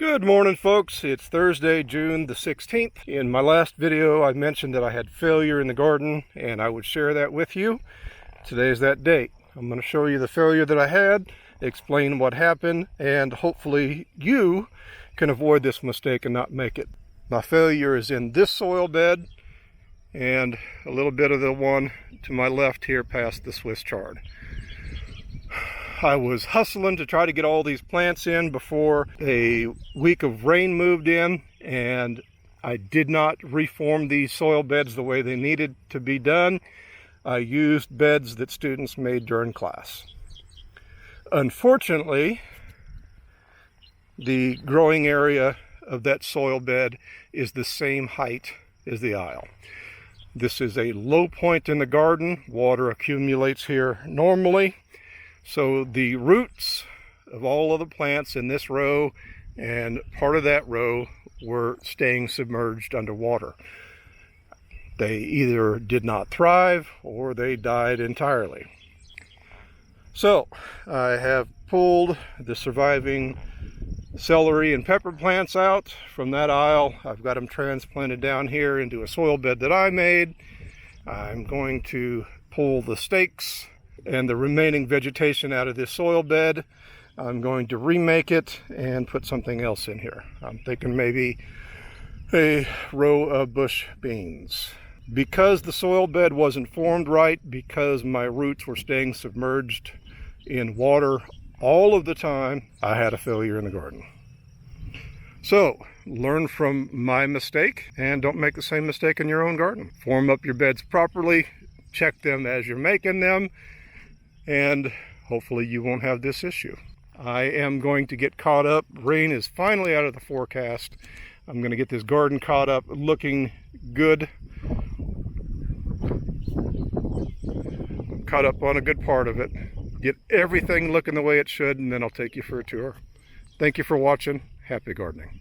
Good morning, folks. It's Thursday, June the 16th. In my last video, I mentioned that I had failure in the garden and I would share that with you. Today's that date. I'm going to show you the failure that I had, explain what happened, and hopefully you can avoid this mistake and not make it. My failure is in this soil bed and a little bit of the one to my left here past the Swiss chard. I was hustling to try to get all these plants in before a week of rain moved in, and I did not reform these soil beds the way they needed to be done. I used beds that students made during class. Unfortunately, the growing area of that soil bed is the same height as the aisle. This is a low point in the garden. Water accumulates here normally. So the roots of all of the plants in this row and part of that row were staying submerged underwater. They either did not thrive or they died entirely. So I have pulled the surviving celery and pepper plants out from that aisle. I've got them transplanted down here into a soil bed that I made. I'm going to pull the stakes and the remaining vegetation out of this soil bed. I'm going to remake it and put something else in here. I'm thinking maybe a row of bush beans. Because the soil bed wasn't formed right, because my roots were staying submerged in water all of the time, I had a failure in the garden. So, learn from my mistake and don't make the same mistake in your own garden. Form up your beds properly, check them as you're making them, and hopefully you won't have this issue. I am going to get caught up. Rain is finally out of the forecast. I'm going to get this garden caught up, looking good. Caught up on a good part of it. Get everything looking the way it should, and then I'll take you for a tour. Thank you for watching. Happy gardening.